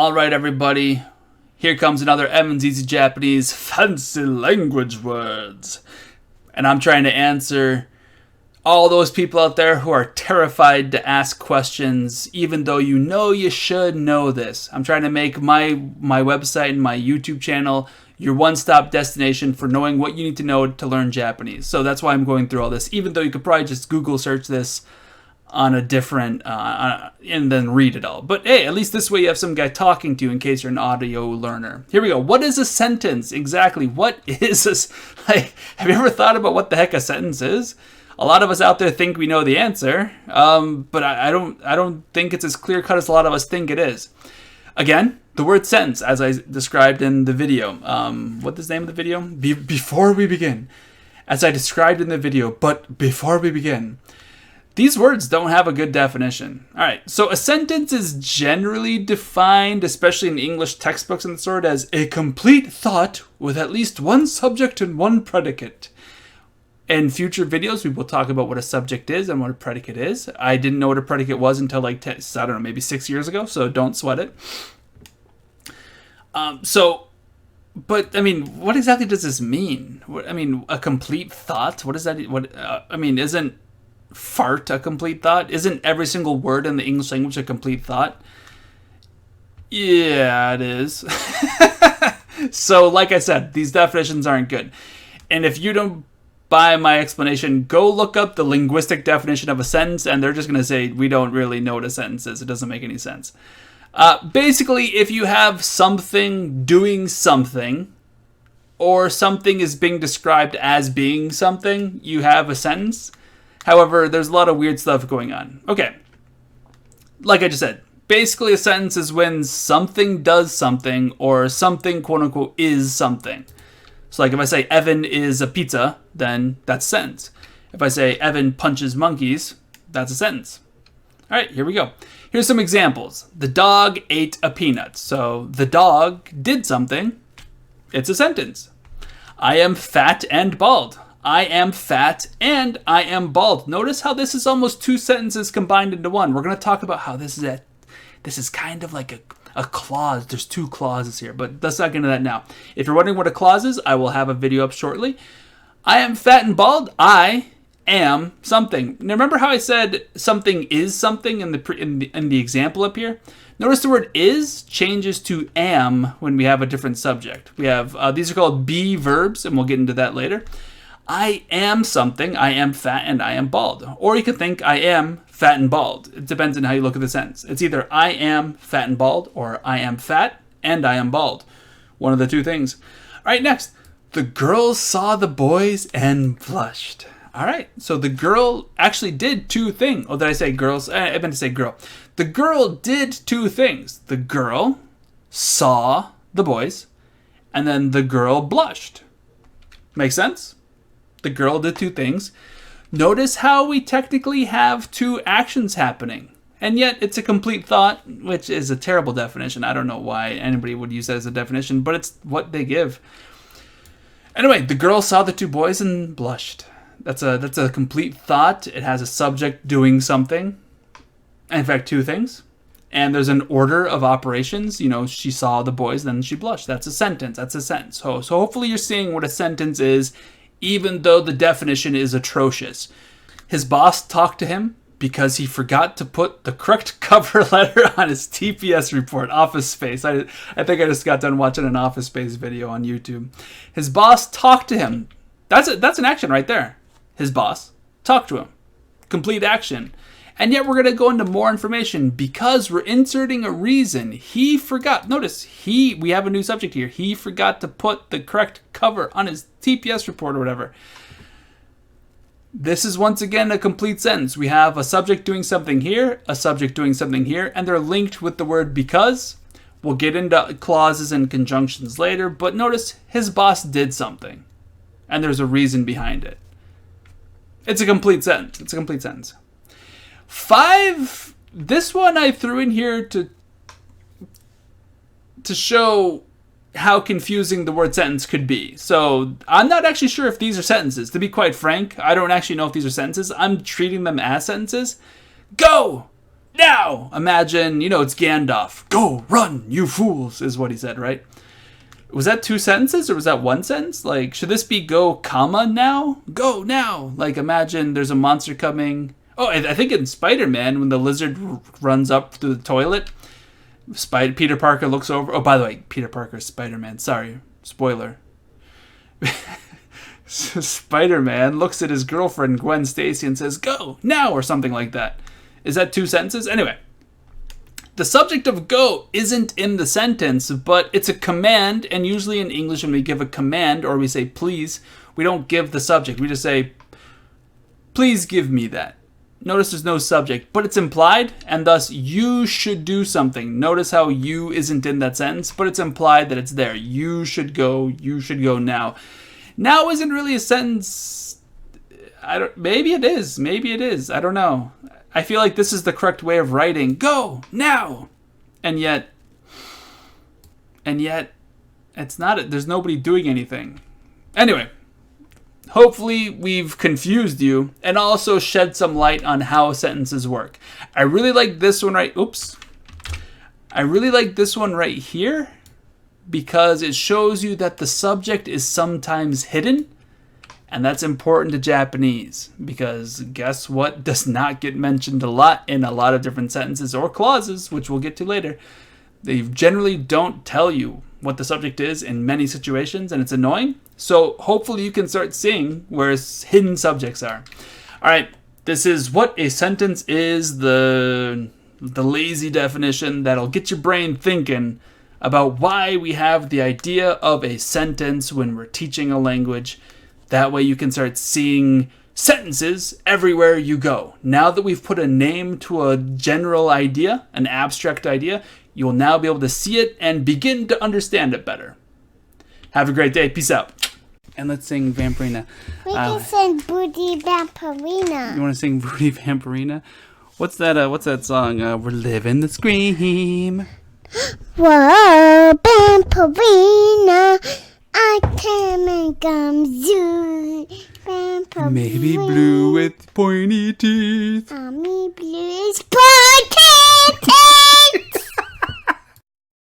All right, everybody. Here comes another Evan's Easy Japanese fancy language words. And I'm trying to answer all those people out there who are terrified to ask questions, even though you know you should know this. I'm trying to make my website and my YouTube channel your one-stop destination for knowing what you need to know to learn Japanese. So that's why I'm going through all this, even though you could probably just Google search this on a different, and then read it all. But hey, at least this way you have some guy talking to you in case you're an audio learner. Here we go. What is a sentence? Exactly. What is this? Like, have you ever thought about what the heck a sentence is? A lot of us out there think we know the answer, but I don't think it's as clear cut as a lot of us think it is. Again, the word sentence, as I described in the video. What is the name of the video? Before we begin. As I described in the video, but before we begin. These words don't have a good definition. All right, so a sentence is generally defined, especially in English textbooks and the sort, as a complete thought with at least one subject and one predicate. In future videos, we will talk about what a subject is and what a predicate is. I didn't know what a predicate was until maybe 6 years ago, so don't sweat it. But I mean, what exactly does this mean? A complete thought? What is that? Isn't fart a complete thought? Isn't every single word in the English language a complete thought? Yeah, it is. So, like I said, these definitions aren't good. And if you don't buy my explanation, go look up the linguistic definition of a sentence, and they're just going to say, we don't really know what a sentence is. It doesn't make any sense. Basically, if you have something doing something, or something is being described as being something, you have a sentence. However, there's a lot of weird stuff going on. Okay. Like I just said, basically a sentence is when something does something or something, quote unquote, is something. So like if I say Evan is a pizza, then that's a sentence. If I say Evan punches monkeys, that's a sentence. All right, here we go. Here's some examples. The dog ate a peanut. So the dog did something. It's a sentence. I am fat and bald. I am fat and I am bald. Notice how this is almost two sentences combined into one. We're going to talk about how this is kind of like a clause. There's two clauses here, but let's not get into that now. If you're wondering what a clause is, I will have a video up shortly. I am fat and bald. I am something. Now remember how I said something is something in the example up here? Notice the word is changes to am when we have a different subject. We have, these are called be verbs, and we'll get into that later. I am something, I am fat, and I am bald. Or you could think I am fat and bald. It depends on how you look at the sentence. It's either I am fat and bald, or I am fat and I am bald. One of the two things. All right, next. The girls saw the boys and blushed. All right, so the girl actually did two things. Oh, did I say girls? I meant to say girl. The girl did two things. The girl saw the boys, and then the girl blushed. Make sense? The girl did two things. Notice how we technically have two actions happening. And yet it's a complete thought, which is a terrible definition. I don't know why anybody would use that as a definition, but it's what they give. Anyway, the girl saw the two boys and blushed. That's a complete thought. It has a subject doing something. In fact, two things. And there's an order of operations. You know, she saw the boys, then she blushed. That's a sentence. So hopefully you're seeing what a sentence is, even though the definition is atrocious. His boss talked to him because he forgot to put the correct cover letter on his TPS report, Office Space. I think I just got done watching an Office Space video on YouTube. His boss talked to him. That's an action right there. His boss talked to him. Complete action. And yet we're going to go into more information because we're inserting a reason. He forgot. Notice, we have a new subject here. He forgot to put the correct cover on his TPS report or whatever. This is once again a complete sentence. We have a subject doing something here, a subject doing something here, and they're linked with the word because. We'll get into clauses and conjunctions later, but notice his boss did something, and there's a reason behind it. It's a complete sentence. 5, this one I threw in here to show how confusing the word sentence could be. So I'm not actually sure if these are sentences. To be quite frank, I don't actually know if these are sentences. I'm treating them as sentences. Go! now. Imagine, it's Gandalf. Go, run, you fools, is what he said, right? Was that 2 sentences or was that 1 sentence? Like, should this be go, comma, now? Go, now. Like, imagine there's a monster coming. Oh, I think in Spider-Man, when the lizard runs up through the toilet, Peter Parker looks over. Oh, by the way, Peter Parker's Spider-Man. Sorry, spoiler. Spider-Man looks at his girlfriend, Gwen Stacy, and says, go, now, or something like that. Is that 2 sentences? Anyway, the subject of go isn't in the sentence, but it's a command, and usually in English when we give a command or we say please, we don't give the subject. We just say, please give me that. Notice there's no subject, but it's implied, and thus you should do something. Notice how you isn't in that sentence, but it's implied that it's there. You should go now. Now isn't really a sentence. Maybe it is. I don't know. I feel like this is the correct way of writing. Go now. And yet it's not. There's nobody doing anything. Anyway, hopefully we've confused you and also shed some light on how sentences work. I really like this one right here because it shows you that the subject is sometimes hidden, and that's important to Japanese because guess what does not get mentioned a lot in a lot of different sentences or clauses, which we'll get to later. They generally don't tell you what the subject is in many situations, and it's annoying. So hopefully you can start seeing where hidden subjects are. All right, this is what a sentence is, the lazy definition that'll get your brain thinking about why we have the idea of a sentence when we're teaching a language. That way you can start seeing sentences everywhere you go. Now that we've put a name to a general idea, an abstract idea, you will now be able to see it and begin to understand it better. Have a great day. Peace out. And let's sing Vampirina. We can sing Booty Vampirina. You want to sing Booty Vampirina? What's that song? We're living the scream. Whoa, Vampirina. I can make zoo. Vampirina. Maybe blue with pointy teeth. Me blue is pointy teeth.